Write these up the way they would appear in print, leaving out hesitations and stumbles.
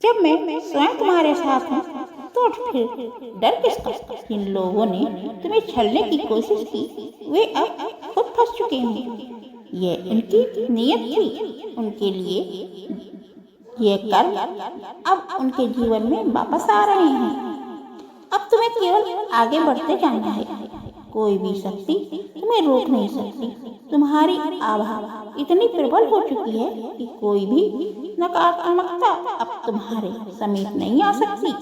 जब मैं स्वयं तुम्हारे साथ हूँ तो फिर डर किसका। जिन लोगों ने तुम्हें छलने की कोशिश की वे अब खुद फंस चुके हैं। ये उनकी नीयत थी, उनके लिए ये कर्म अब उनके जीवन में वापस आ रहे हैं। अब तुम्हें केवल आगे बढ़ते जाना है। कोई भी शक्ति तुम्हें रोक नहीं सकती। तुम्हारी आभा इतनी प्रबल हो चुकी है कि कोई भी नकारात्मकता अब तुम्हारे समीप नहीं आ सकती।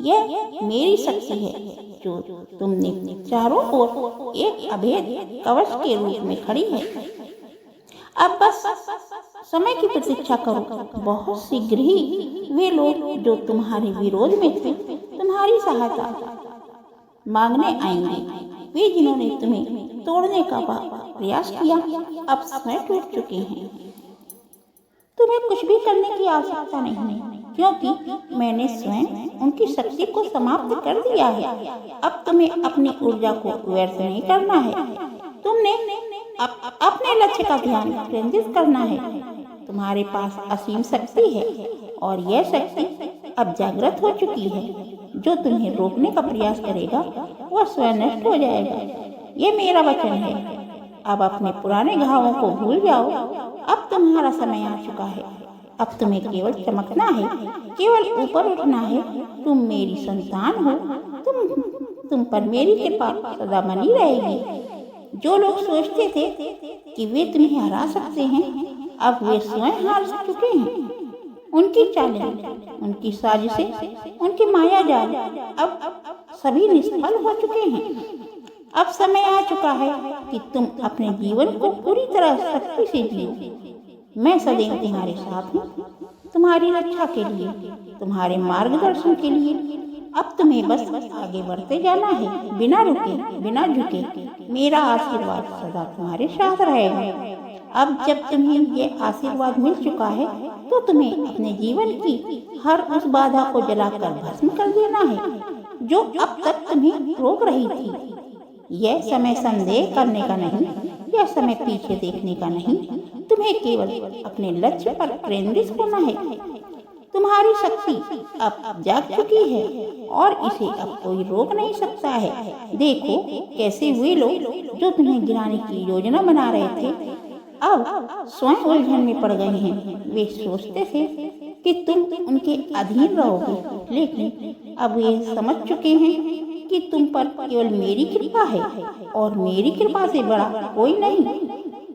यह मेरी शक्ति है जो तुमने चारों ओर एक अभेद कवच के रूप में खड़ी है। अब बस समय की प्रतीक्षा करो। बहुत शीघ्र ही वे लोग जो तुम्हारे विरोध में थे तुम्हारी सहायता मांगने आएंगे। वे जिन्होंने तुम्हें तोड़ने का प्रयास किया अब स्वयं टूट चुके हैं। तुम्हें कुछ भी करने की आवश्यकता नहीं है, क्योंकि मैंने स्वयं उनकी शक्ति को समाप्त कर दिया है। अब तुम्हें अपनी ऊर्जा को व्यर्थ नहीं करना है। तुमने अपने लक्ष्य का ध्यान केंद्रित करना है। तुम्हारे पास असीम शक्ति है और यह शक्ति अब जागृत हो चुकी है। जो तुम्हें रोकने का प्रयास करेगा वह स्वयं नष्ट हो जाएगा। ये मेरा वचन है। अब अपने पुराने घावों को भूल जाओ। अब तुम्हारा समय आ चुका है। अब तुम्हें केवल चमकना है, केवल ऊपर उठना है। तुम मेरी संतान हो। तुम पर मेरी कृपा सदा बनी रहेगी। जो लोग सोचते थे कि वे तुम्हें हरा सकते हैं अब वे स्वयं हार चुके हैं। उनकी चालें, उनकी साजिशें, उनकी माया जाल अब सभी निष्फल हो चुके हैं। अब समय आ चुका है कि तुम अपने जीवन को पूरी तरह शक्ति से जियो। मैं सदैव तुम्हारे साथ हूँ, तुम्हारी रक्षा के लिए, तुम्हारे मार्गदर्शन के लिए। अब तुम्हें बस आगे बढ़ते जाना है, बिना रुके, बिना झुके। मेरा आशीर्वाद सदा तुम्हारे साथ रहेगा। अब जब तुम्हें ये आशीर्वाद मिल चुका है तो तुम्हें अपने जीवन की हर उस बाधा को जलाकर भस्म कर देना है जो अब तक तुम्हें रोक रही थी। यह समय संदेह करने का नहीं, यह समय पीछे देखने का नहीं। तुम्हें केवल अपने लक्ष्य पर केंद्रित होना है। तुम्हारी शक्ति अब जाग चुकी है और इसे अब कोई रोक नहीं सकता है। देखो कैसे वे लोग जो तुम्हें गिराने की योजना बना रहे थे अब स्वयं उलझन में पड़ गए हैं। वे सोचते थे कि तुम उनके अधीन रहोगे, लेकिन अब वे समझ चुके हैं कि तुम पर केवल मेरी कृपा है और मेरी कृपा से बड़ा कोई नहीं।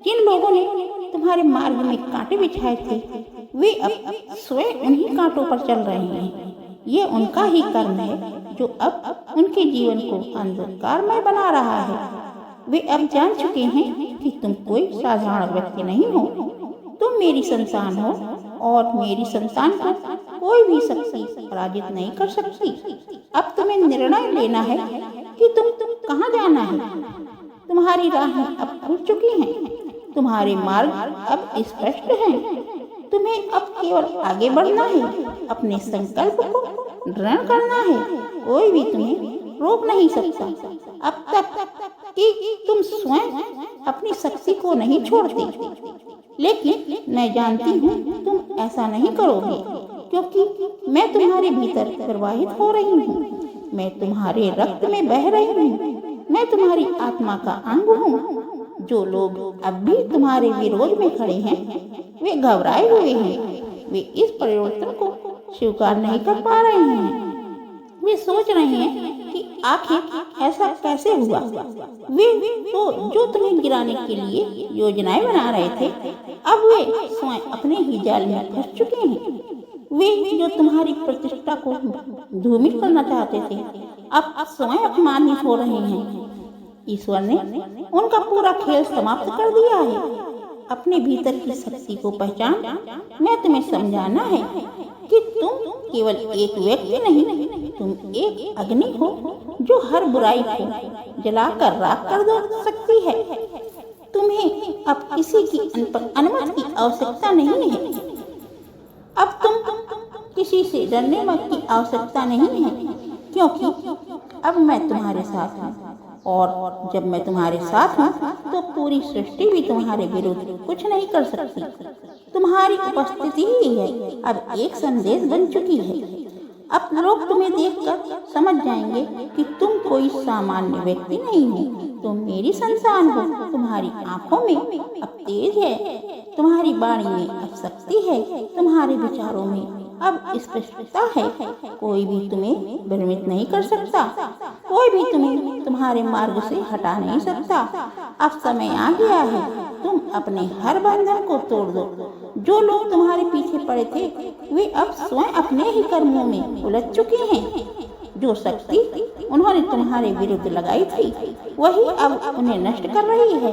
जिन लोगों ने तुम्हारे मार्ग में कांटे बिछाए थे वे अब स्वयं उन्हीं कांटों पर चल रहे हैं। ये उनका ही कर्म है जो अब उनके जीवन को अंधकारमय बना रहा है। वे अब जान चुके हैं कि तुम कोई साधारण व्यक्ति नहीं हो। तुम मेरी संतान हो और मेरी संतान को कोई भी शक्ति पराजित नहीं कर सकती। अब तुम्हें निर्णय लेना है कि तुम कहाँ जाना है। तुम्हारी राहें अब खुल चुकी हैं। तुम्हारे मार्ग अब स्पष्ट हैं। तुम्हें अब केवल आगे बढ़ना है, अपने संकल्प को दृढ़ करना है। कोई भी तुम्हें रोक नहीं सकता अब तक कि तुम स्वयं अपनी शक्ति को नहीं छोड़ते। लेकिन मैं जानती हूँ तुम ऐसा नहीं करोगे, क्योंकि मैं तुम्हारे भीतर प्रवाहित हो रही हूँ। मैं तुम्हारे रक्त में बह रही हूँ। मैं तुम्हारी आत्मा का अंग हूँ। जो लोग अब भी तुम्हारे विरोध में खड़े हैं वे घबराए हुए हैं। वे इस परिवर्तन को स्वीकार नहीं कर पा रहे हैं। वे सोच रहे हैं कि आखिर ऐसा कैसे हुआ। वे तो जो तुम्हें गिराने के लिए योजनाएं बना रहे थे अब वे स्वयं अपने ही जाल में फंस चुके हैं। वे जो तुम्हारी प्रतिष्ठा को धूमिल करना चाहते थे अब स्वयं अपमानित हो रहे हैं। ईश्वर ने उनका पूरा खेल समाप्त कर दिया है। अपने भीतर की शक्ति को पहचान। मैं तुम्हें समझाना है कि तुम केवल एक व्यक्ति नहीं, तुम एक अग्नि हो जो हर बुराई को जलाकर राख कर दे सकती है। तुम्हें अब किसी की अनुमति की आवश्यकता नहीं है। अब तुम किसी से डरने की आवश्यकता नहीं है, क्योंकि अब मैं तुम्हारे साथ हूँ। और जब मैं तुम्हारे साथ हूँ तो पूरी सृष्टि भी तुम्हारे विरुद्ध कुछ नहीं कर सकती। तुम्हारी उपस्थिति ही है अब एक संदेश बन चुकी है। अब लोग तुम्हें देखकर समझ जाएंगे कि तुम कोई सामान्य व्यक्ति नहीं हो, तुम मेरी संतान हो। तुम्हारी आंखों में अब तेज है, तुम्हारी वाणी में अब शक्ति है, तुम्हारे विचारों में अब स्पष्टता है। कोई भी तुम्हें भ्रमित नहीं कर सकता, कोई भी तुम्हें तुम्हारे मार्ग से हटा नहीं सकता। अब समय आ गया है, तुम अपने हर बंधन को तोड़ दो। जो लोग तुम्हारे पीछे पड़े थे वे अब स्वयं अपने ही कर्मों में उलझ चुके हैं। जो शक्ति उन्होंने तुम्हारे विरुद्ध लगाई थी वही अब उन्हें नष्ट कर रही है।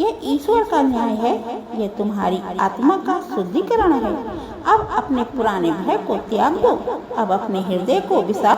यह ईश्वर का न्याय है, यह तुम्हारी आत्मा का शुद्धिकरण है। अब अपने पुराने भय को त्याग दो, अब अपने हृदय को विशाल